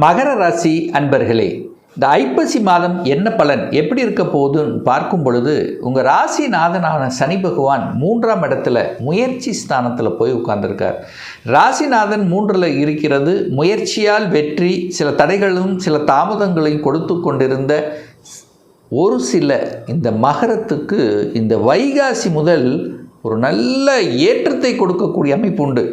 மகர ராசி அன்பர்களே, இந்த ஐப்பசி மாதம் என்ன பலன் எப்படி இருக்க போகுதுன்னு பார்க்கும் பொழுது உங்கள் ராசிநாதனான சனி பகவான் 3ஆம் இடத்துல முயற்சி ஸ்தானத்தில் போய் உட்கார்ந்துருக்கார். ராசிநாதன் 3ல் இருக்கிறது முயற்சியால் வெற்றி, சில தடைகளும் சில தாமதங்களையும் கொடுத்து கொண்டிருந்த ஒரு சில இந்த மகரத்துக்கு இந்த வைகாசி முதல் ஒரு நல்ல ஏற்றத்தை கொடுக்கக்கூடிய அமைப்பு உண்டு.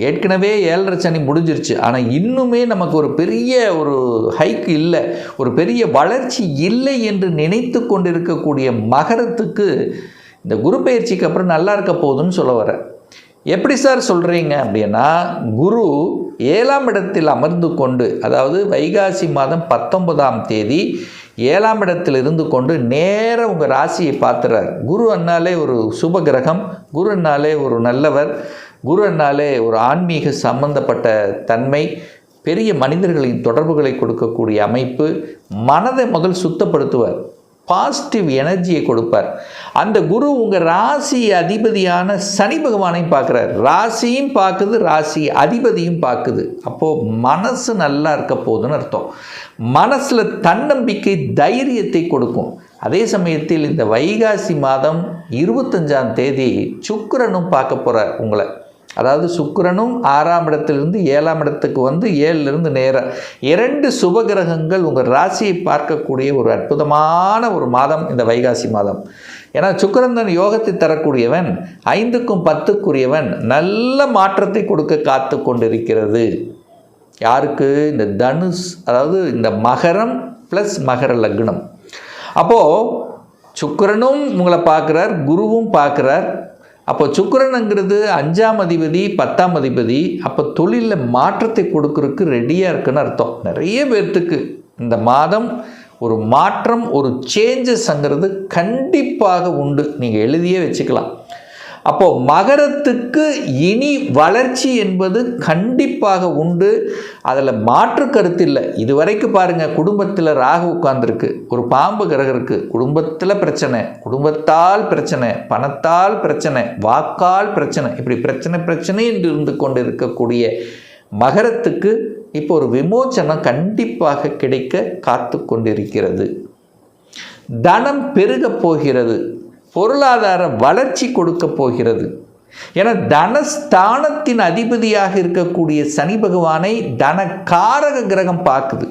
ஏற்கனவே 7.5 சனி முடிஞ்சிருச்சு, ஆனால் இன்னுமே நமக்கு ஒரு பெரிய ஒரு ஹைக் இல்லை, ஒரு பெரிய வளர்ச்சி இல்லை என்று நினைத்து கொண்டிருக்கக்கூடிய மகரத்துக்கு இந்த குரு பயிற்சிக்கு அப்புறம் நல்லா இருக்க போகுதுன்னு சொல்ல வரேன். எப்படி சார் சொல்கிறீங்க அப்படின்னா, குரு 7ஆம் இடத்தில் அமர்ந்து கொண்டு, அதாவது வைகாசி மாதம் 19ஆம் தேதி 7ஆம் இடத்தில் இருந்து கொண்டு நேராக உங்கள் ராசியை பார்த்துறார். குரு அண்ணாலே ஒரு சுப கிரகம், குரு அண்ணாலே ஒரு நல்லவர், குரு அண்ணாலே ஒரு ஆன்மீக சம்பந்தப்பட்ட தன்மை, பெரிய மனிதர்களின் தொடர்புகளை கொடுக்கக்கூடிய அமைப்பு, மனதை முதல் சுத்தப்படுத்துவார், பாசிட்டிவ் எனர்ஜியை கொடுப்பார். அந்த குரு உங்கள் ராசி அதிபதியான சனி பகவானையும் பார்க்குறார். ராசியும் பார்க்குது, ராசி அதிபதியும் பார்க்குது. அப்போது மனசு நல்லா இருக்க போகுதுன்னு அர்த்தம். மனசில் தன்னம்பிக்கை தைரியத்தை கொடுக்கும். அதே சமயத்தில் இந்த வைகாசி மாதம் 25ஆம் தேதி சுக்கிரனும் பார்க்க போகிறார் உங்களை. அதாவது சுக்கிரனும் 6ஆம் இடத்திலிருந்து 7ஆம் இடத்துக்கு வந்து 7லிருந்து நேராக 2 சுபகிரகங்கள் உங்கள் ராசியை பார்க்கக்கூடிய ஒரு அற்புதமான ஒரு மாதம் இந்த வைகாசி மாதம். ஏன்னா சுக்கிரன் யோகத்தை தரக்கூடியவன், 5க்கும் 10க்குரியவன், நல்ல மாற்றத்தை கொடுக்க காத்து கொண்டிருக்கிறது. யாருக்கு? இந்த தனுஷ், அதாவது இந்த மகரம் ப்ளஸ் மகர லக்னம். அப்போது சுக்கிரனும் உங்களை பார்க்குறார், குருவும் பார்க்குறார். அப்போ சுக்கிரனுங்கிறது 5ஆம் அதிபதி 10ஆம் அதிபதி. அப்போ தொழிலில் மாற்றத்தை கொடுக்கறதுக்கு ரெடியாக இருக்குன்னு அர்த்தம். நிறைய பேர்த்துக்கு இந்த மாதம் ஒரு மாற்றம், ஒரு சேஞ்சஸ்ங்கிறது கண்டிப்பாக உண்டு. நீங்கள் எழுதியே வச்சுக்கலாம். அப்போது மகரத்துக்கு இனி வளர்ச்சி என்பது கண்டிப்பாக உண்டு. அதில் மாற்று கருத்து இல்லை. இதுவரைக்கும் பாருங்கள், குடும்பத்தில் ராகு உட்கார்ந்துருக்கு, ஒரு பாம்பு கிரகம் இருக்குது, குடும்பத்தில் பிரச்சனை, குடும்பத்தால் பிரச்சனை, பணத்தால் பிரச்சனை, வாக்கால் பிரச்சனை, இப்படி பிரச்சனை என்று இருந்து கொண்டு இருக்கக்கூடிய மகரத்துக்கு இப்போ ஒரு விமோச்சனம் கண்டிப்பாக கிடைக்க காத்து கொண்டிருக்கிறது. தனம் பெருக போகிறது, பொருளாதார வளர்ச்சி கொடுக்க போகிறது. ஏன்னா தனஸ்தானத்தின் அதிபதியாக இருக்கக்கூடிய சனி பகவானை தனக்காரக கிரகம் பார்க்குது.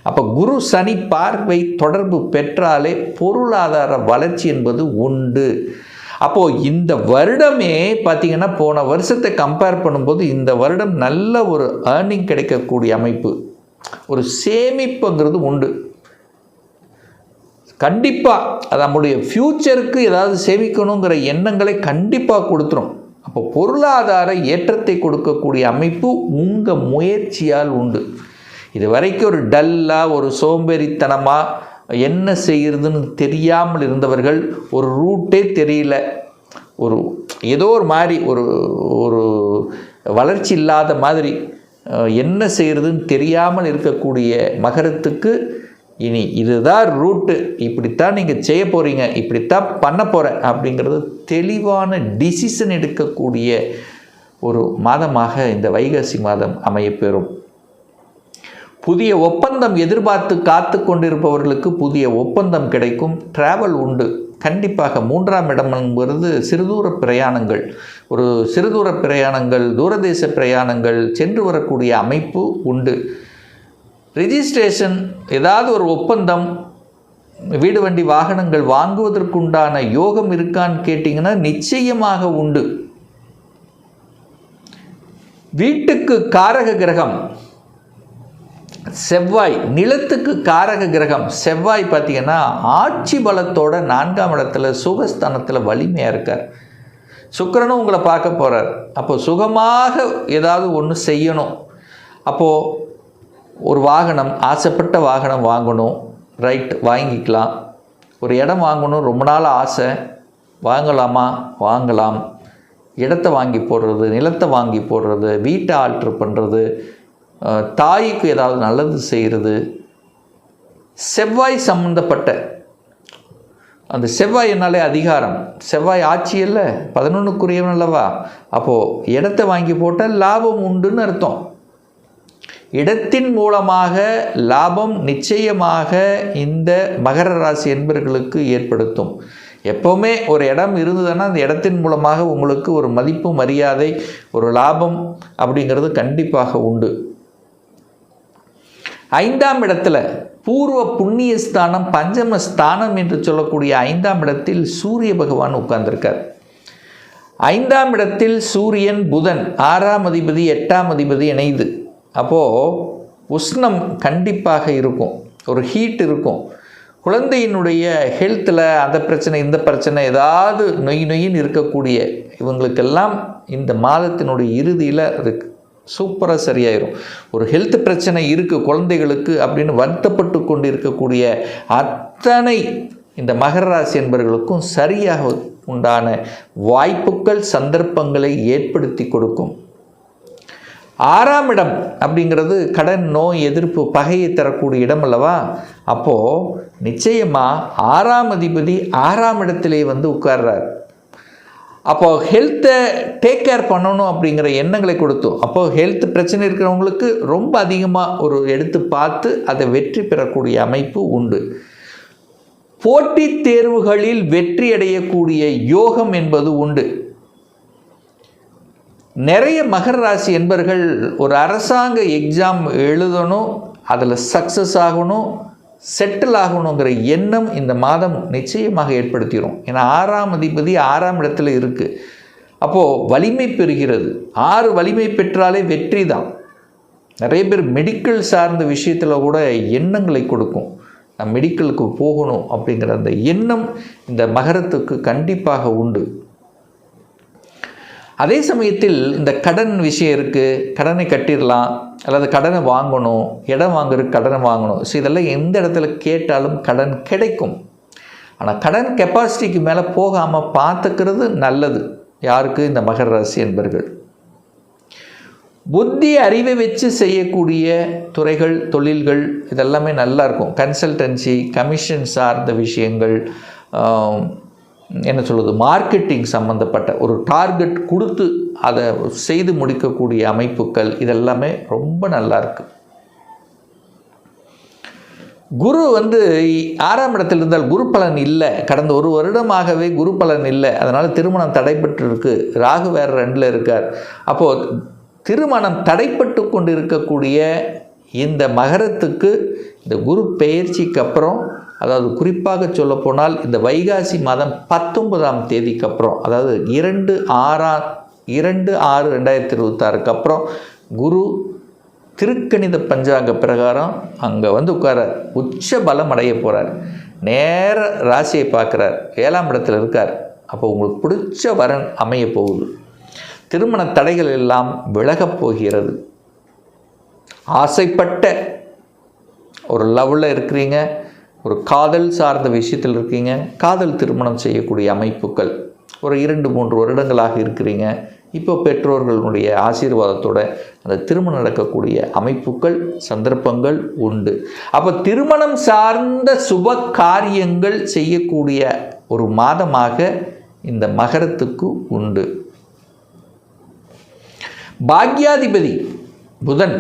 அப்போ குரு சனி பார்வை தொடர்பு பெற்றாலே பொருளாதார வளர்ச்சி என்பது உண்டு. அப்போது இந்த வருடமே பார்த்திங்கன்னா, போன வருஷத்தை கம்பேர் பண்ணும்போது இந்த வருடம் நல்ல ஒரு ஏர்னிங் கிடைக்கக்கூடிய அமைப்பு, ஒரு சேமிப்புங்கிறது உண்டு. கண்டிப்பாக அது நம்முடைய ஃப்யூச்சருக்கு ஏதாவது சேமிக்கணுங்கிற எண்ணங்களை கண்டிப்பாக கொடுத்துரும். அப்போ பொருளாதார ஏற்றத்தை கொடுக்கக்கூடிய அமைப்பு உங்கள் முயற்சியால் உண்டு. இது வரைக்கும் ஒரு டல்லாக, ஒரு சோம்பேறித்தனமாக என்ன செய்கிறதுன்னு தெரியாமல் இருந்தவர்கள், ஒரு ரூட்டே தெரியல, ஒரு ஏதோ ஒரு மாதிரி ஒரு வளர்ச்சி இல்லாத மாதிரி என்ன செய்கிறதுன்னு தெரியாமல் இருக்கக்கூடிய மகரத்துக்கு இனி இதுதான் ரூட்டு, இப்படித்தான் நீங்கள் செய்ய போகிறீங்க, இப்படித்தான் பண்ண போகிறேன் அப்படிங்கிறது தெளிவான டிசிஷன் எடுக்கக்கூடிய ஒரு மாதமாக இந்த வைகாசி மாதம் அமையப்பெறும். புதிய ஒப்பந்தம் எதிர்பார்த்து காத்து கொண்டிருப்பவர்களுக்கு புதிய ஒப்பந்தம் கிடைக்கும். டிராவல் உண்டு. கண்டிப்பாக 3ஆம் இடம்ங்கிறது சிறுதூர பிரயாணங்கள், ஒரு சிறுதூர பிரயாணங்கள், தூரதேச பிரயாணங்கள், சென்று வரக்கூடிய அமைப்பு உண்டு. ரிஜிஸ்ட்ரேஷன், ஏதாவது ஒரு ஒப்பந்தம், வீடு வண்டி வாகனங்கள் வாங்குவதற்குண்டான யோகம் இருக்கான்னு கேட்டிங்கன்னா நிச்சயமாக உண்டு. வீட்டுக்கு காரக கிரகம் செவ்வாய், நிலத்துக்கு காரக கிரகம் செவ்வாய் பார்த்திங்கன்னா ஆட்சி பலத்தோட 4ஆம் இடத்துல சுகஸ்தானத்தில் வலிமையாக இருக்கார். சுக்கிரனும் உங்களை பார்க்க போகிறார். அப்போது சுகமாக ஏதாவது ஒன்று செய்யணும். அப்போது ஒரு வாகனம், ஆசைப்பட்ட வாகனம் வாங்கணும், ரைட், வாங்கிக்கலாம். ஒரு இடம் வாங்கணும், ரொம்ப நாள் ஆசை, வாங்கலாமா? வாங்கலாம். இடத்தை வாங்கி போடுறது, நிலத்தை வாங்கி போடுறது, வீட்டை ஆல்ட்ரு பண்ணுறது, தாய்க்கு ஏதாவது நல்லது செய்கிறது, செவ்வாய் சம்மந்தப்பட்ட அந்த செவ்வாய் என்னாலே அதிகாரம், செவ்வாய் ஆட்சி இல்லை, 11க்குரியவன் அல்லவா. அப்போது இடத்தை வாங்கி போட்டால் லாபம் உண்டுன்னு அர்த்தம். இடத்தின் மூலமாக லாபம் நிச்சயமாக இந்த மகர ராசி என்பவர்களுக்கு ஏற்படுத்தும். எப்போவுமே ஒரு இடம் இருந்ததுன்னா அந்த இடத்தின் மூலமாக உங்களுக்கு ஒரு மதிப்பு, மரியாதை, ஒரு லாபம் அப்படிங்கிறது கண்டிப்பாக உண்டு. 5ஆம் இடத்துல பூர்வ புண்ணிய ஸ்தானம், பஞ்சம ஸ்தானம் என்று சொல்லக்கூடிய 5ஆம் இடத்தில் சூரிய பகவான் உட்கார்ந்திருக்கார். 5ஆம் இடத்தில் சூரியன், புதன் 6ஆம் அதிபதி 8ஆம் அதிபதி இணையுது. அப்போது உஷ்ணம் கண்டிப்பாக இருக்கும், ஒரு ஹீட் இருக்கும். குழந்தையினுடைய ஹெல்த்தில் அந்த பிரச்சனை இந்த பிரச்சனை ஏதாவது நொயின்னு இருக்கக்கூடிய இவங்களுக்கெல்லாம் இந்த மாதத்தினுடைய இறுதியில் அதுக்கு சூப்பராக சரியாயிரும். ஒரு ஹெல்த் பிரச்சனை இருக்குது குழந்தைகளுக்கு அப்படின்னு வருத்தப்பட்டு கொண்டு இருக்கக்கூடிய அத்தனை இந்த மகர ராசி என்பவர்களுக்கும் சரியாக உண்டான வாய்ப்புகள், சந்தர்ப்பங்களை ஏற்படுத்தி கொடுக்கும். 6ஆம் இடம் அப்படிங்கிறது கடன், நோய், எதிர்ப்பு, பகையை தரக்கூடிய இடம் அல்லவா? அப்போது நிச்சயமாக 6ஆம் அதிபதி 6ஆம் இடத்திலே வந்து உட்கார்றார். அப்போது ஹெல்த்தை டேக் கேர் பண்ணணும் அப்படிங்கிற எண்ணங்களை கொடுத்தோம். அப்போது ஹெல்த் பிரச்சனை இருக்கிறவங்களுக்கு ரொம்ப அதிகமாக ஒரு எடுத்து பார்த்து அதை வெற்றி பெறக்கூடிய அமைப்பு உண்டு. போட்டித் தேர்வுகளில் வெற்றி அடையக்கூடிய யோகம் என்பது உண்டு. நிறைய மகர ராசி என்பர்கள் ஒரு அரசாங்க எக்ஸாம் எழுதணும், அதில் சக்ஸஸ் ஆகணும், செட்டில் ஆகணுங்கிற எண்ணம் இந்த மாதம் நிச்சயமாக ஏற்படுத்திடும். ஏன்னா 6ஆம் அதிபதி 6ஆம் இடத்துல இருக்குது. அப்போது வலிமை பெறுகிறது. 6 வலிமை பெற்றாலே வெற்றி தான். நிறைய பேர் மெடிக்கல் சார்ந்த விஷயத்தில் கூட எண்ணங்களை கொடுக்கும். நான் மெடிக்கலுக்கு போகணும் அப்படிங்கிற அந்த எண்ணம் இந்த மகரத்துக்கு கண்டிப்பாக உண்டு. அதே சமயத்தில் இந்த கடன் விஷயம் இருக்குது, கடனை கட்டிடலாம் அல்லது கடனை வாங்கணும், இடம் வாங்குறதுக்கு கடனை வாங்கணும். ஸோ இதெல்லாம் எந்த இடத்துல கேட்டாலும் கடன் கிடைக்கும். ஆனால் கடன் கெப்பாசிட்டிக்கு மேலே போகாமல் பார்த்துக்கிறது நல்லது. யாருக்கு? இந்த மகர ராசி என்பர்கள். புத்தி அறிவை வச்சு செய்யக்கூடிய துறைகள், தொழில்கள் இதெல்லாமே நல்லா இருக்கும். கன்சல்டன்சி, கமிஷன் சார்ந்த விஷயங்கள், என்ன சொல்வது, மார்க்கெட்டிங் சம்மந்தப்பட்ட ஒரு டார்கெட் கொடுத்து அதை செய்து முடிக்கக்கூடிய அமைப்புகள் இதெல்லாமே ரொம்ப நல்லா இருக்கு. குரு வந்து 6ஆம் இடத்தில் இருந்தால் குரு பலன் இல்லை. கடந்த ஒரு வருடமாகவே குரு பலன் இல்லை. அதனால் திருமணம் தடைப்பட்டு இருக்கு. ராகு வேறு 2ல் இருக்கார். அப்போது திருமணம் தடைப்பட்டு கொண்டு இருக்கக்கூடிய இந்த மகரத்துக்கு இந்த குரு பெயர்ச்சிக்கு அப்புறம், அதாவது குறிப்பாக சொல்லப்போனால் இந்த வைகாசி மாதம் 19ஆம் தேதிக்கு அப்புறம், அதாவது 2/6/2026 அப்புறம் குரு திருக்கணித பஞ்சாங்க பிரகாரம் அங்கே வந்து உட்காரார். உச்ச பலம் அடைய போகிறார். நேர ராசியை பார்க்குறார். 7ஆம் இடத்துல இருக்கார். அப்போ உங்களுக்கு பிடிச்ச வரன் அமைய போகுது. திருமண தடைகள் எல்லாம் விலகப் போகிறது. ஆசைப்பட்ட ஒரு லவ்வில் இருக்கிறீங்க, ஒரு காதல் சார்ந்த விஷயத்தில் இருக்கீங்க, காதல் திருமணம் செய்யக்கூடிய அமைப்புகள் ஒரு 2-3 வருடங்களாக இருக்கிறீங்க. இப்போ பெற்றோர்களுடைய ஆசீர்வாதத்தோட அந்த திருமணம் நடக்கக்கூடிய அமைப்புகள், சந்தர்ப்பங்கள் உண்டு. அப்போ திருமணம் சார்ந்த சுப காரியங்கள் செய்யக்கூடிய ஒரு மாதமாக இந்த மகரத்துக்கு உண்டு. பாக்யாதிபதி புதன்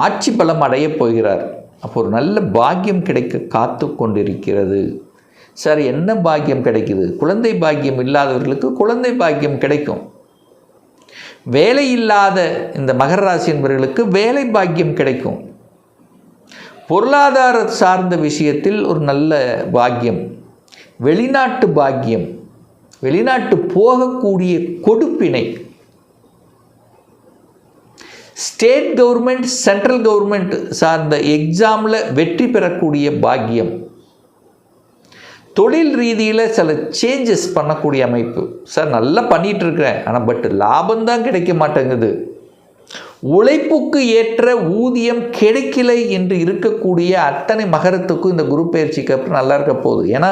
ஆட்சி பலம் அடையப் போகிறார். அப்போ ஒரு நல்ல பாக்கியம் கிடைக்க காத்து கொண்டிருக்கிறது. சார், என்ன பாக்கியம் கிடைக்குது? குழந்தை பாக்கியம் இல்லாதவர்களுக்கு குழந்தை பாக்கியம் கிடைக்கும். வேலை இல்லாத இந்த மகர ராசி என்பவர்களுக்கு வேலை பாக்கியம் கிடைக்கும். பொருளாதார சார்ந்த விஷயத்தில் ஒரு நல்ல பாக்கியம், வெளிநாட்டு பாக்கியம், வெளிநாட்டு போகக்கூடிய கொடுப்பினை, ஸ்டேட் கவர்மெண்ட், சென்ட்ரல் கவர்மெண்ட் சார்ந்த எக்ஸாமில் வெற்றி பெறக்கூடிய பாக்கியம், தொழில் ரீதியில் சில சேஞ்சஸ் பண்ணக்கூடிய அமைப்பு. சார், நல்லா பண்ணிகிட்ருக்கிறேன், ஆனால் பட் லாபம்தான் கிடைக்க மாட்டேங்குது, உழைப்புக்கு ஏற்ற ஊதியம் கிடைக்கலை என்று இருக்கக்கூடிய அத்தனை மகரத்துக்கும் இந்த குரு பயிற்சிக்கு அப்புறம் நல்லா இருக்க போகுது. ஏன்னா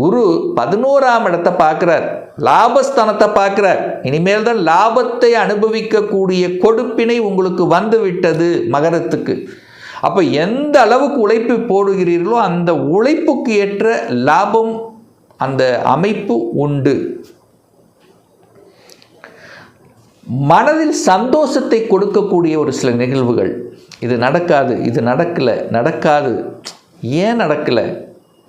குரு 11ஆம் இடத்தை பார்க்குறார், லாபஸ்தானத்தை பார்க்குறார். இனிமேல் தான் லாபத்தை அனுபவிக்கக்கூடிய கொடுப்பினை உங்களுக்கு வந்து விட்டது மகரத்துக்கு. அப்போ எந்த அளவுக்கு உழைப்பு போடுகிறீர்களோ அந்த உழைப்புக்கு ஏற்ற லாபம், அந்த அமைப்பு உண்டு. மனதில் சந்தோஷத்தை கொடுக்கக்கூடிய ஒரு சில நிகழ்வுகள், இது நடக்காது, இது நடக்காது, ஏன் நடக்கலை,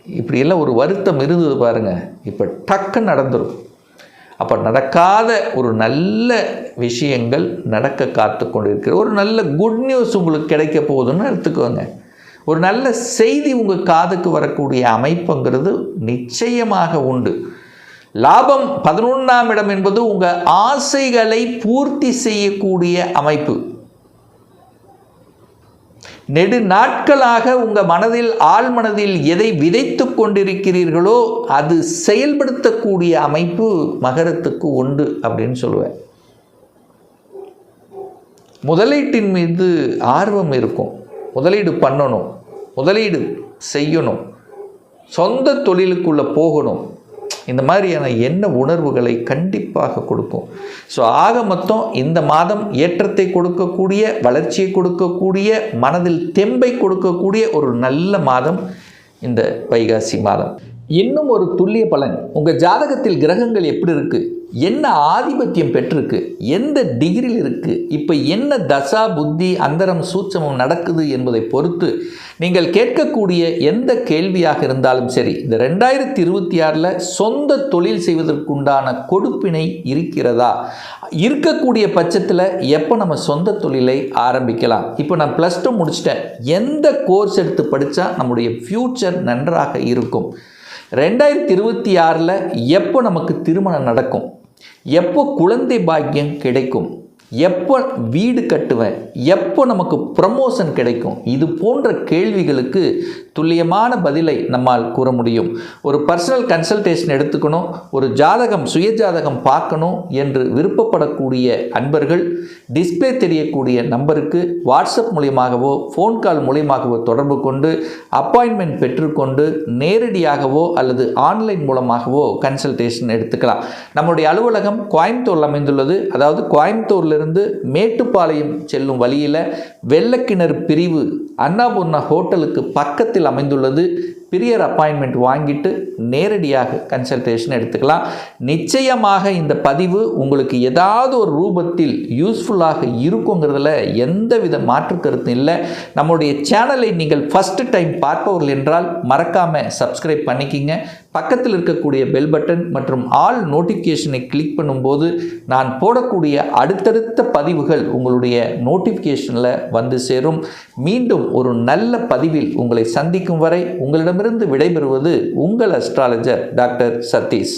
இப்படியெல்லாம் ஒரு வருத்தம் இருந்தது பாருங்கள். இப்போ டக்குன்னு நடந்துடும். அப்போ நடக்காத ஒரு நல்ல விஷயங்கள் நடக்க காத்து கொண்டு இருக்கிற ஒரு நல்ல குட் நியூஸ் உங்களுக்கு கிடைக்க போகுதுன்னு எடுத்துக்கோங்க. ஒரு நல்ல செய்தி உங்கள் காதுக்கு வரக்கூடிய அமைப்புங்கிறது நிச்சயமாக உண்டு. லாபம் 11ஆம் இடம் என்பது உங்கள் ஆசைகளை பூர்த்தி செய்யக்கூடிய அமைப்பு. நெடு நாட்களாக உங்கள் மனதில் ஆழ்மனதில் எதை விதைத்து கொண்டிருக்கிறீர்களோ அது செயல்படுத்தக்கூடிய அமைப்பு மகரத்துக்கு உண்டு அப்படின்னு சொல்லுவேன். முதலீட்டின் மீது ஆர்வம் இருக்கும். முதலீடு பண்ணணும், முதலீடு செய்யணும், சொந்த தொழிலுக்குள்ளே போகணும். இந்த மாதிரியான எண்ண உணர்வுகளை கண்டிப்பாக கொடுக்கும். ஸோ ஆக மொத்தம் இந்த மாதம் ஏற்றத்தை கொடுக்கக்கூடிய, வளர்ச்சியை கொடுக்கக்கூடிய, மனதில் தெம்பை கொடுக்கக்கூடிய ஒரு நல்ல மாதம் இந்த வைகாசி மாதம். இன்னும் ஒரு துல்லிய பலன், உங்கள் ஜாதகத்தில் கிரகங்கள் எப்படி இருக்குது, என்ன ஆதிபத்தியம் பெற்றிருக்கு, எந்த டிகிரியில் இருக்குது, இப்போ என்ன தசா புத்தி அந்தரம் சூட்சமம் நடக்குது என்பதை பொறுத்து நீங்கள் கேட்கக்கூடிய எந்த கேள்வியாக இருந்தாலும் சரி, இந்த 2026 சொந்த தொழில் செய்வதற்குண்டான கொடுப்பினை இருக்கிறதா, இருக்கக்கூடிய பட்சத்தில் எப்போ நம்ம சொந்த தொழிலை ஆரம்பிக்கலாம். இப்போ நான் +2 முடிச்சிட்டேன், எந்த கோர்ஸ் எடுத்து படித்தா நம்முடைய ஃப்யூச்சர் நன்றாக இருக்கும், 2026 எப்போ நமக்கு திருமணம் நடக்கும், எப்போ குழந்தை பாக்கியம் கிடைக்கும், எப்போ வீடு கட்டுவேன், எப்போ நமக்கு ப்ரமோஷன் கிடைக்கும், இது போன்ற கேள்விகளுக்கு துல்லியமான பதிலை நம்மால் கூற முடியும். ஒரு பர்சனல் கன்சல்டேஷன் எடுத்துக்கணும், ஒரு ஜாதகம் சுய ஜாதகம் பார்க்கணும் என்று விருப்பப்படக்கூடிய அன்பர்கள் டிஸ்பிளே தெரியக்கூடிய நம்பருக்கு வாட்ஸ்அப் மூலியமாகவோ ஃபோன் கால் மூலியமாகவோ தொடர்பு கொண்டு அப்பாயின்மெண்ட் பெற்றுக்கொண்டு நேரடியாகவோ அல்லது ஆன்லைன் மூலமாகவோ கன்சல்டேஷன் எடுத்துக்கலாம். நம்முடைய அலுவலகம் கோயம்புத்தூரில் அமைந்துள்ளது. அதாவது கோயம்புத்தூர்லேருந்து மேட்டுப்பாளையம் செல்லும் வழியில் வெள்ளக்கிணறு பிரிவு அன்னாபூர்ணா ஹோட்டலுக்கு பக்கத்தில் அமைந்துள்ளது. பிரியர் அப்பாயின்மெண்ட் வாங்கிட்டு நேரடியாக கன்சல்டேஷன் எடுத்துக்கலாம். நிச்சயமாக இந்த பதிவு உங்களுக்கு ஏதாவது ஒரு ரூபத்தில் யூஸ்ஃபுல்லாக இருக்குங்கிறதுல எந்தவித மாற்று கருத்தும் இல்லை. நம்முடைய சேனலை நீங்கள் ஃபஸ்ட்டு டைம் பார்ப்பவர்கள் என்றால் மறக்காமல் சப்ஸ்கிரைப் பண்ணிக்கிங்க. பக்கத்தில் இருக்கக்கூடிய பெல் பட்டன் மற்றும் ஆல் நோட்டிஃபிகேஷனை கிளிக் பண்ணும்போது நான் போடக்கூடிய அடுத்தடுத்த பதிவுகள் உங்களுடைய நோட்டிஃபிகேஷனில் வந்து சேரும். மீண்டும் ஒரு நல்ல பதிவில் உங்களை சந்திக்கும் வரை உங்களிடமிருந்து விடைபெறுவது உங்கள் அஸ்ட்ராலஜர் டாக்டர் சதீஷ்.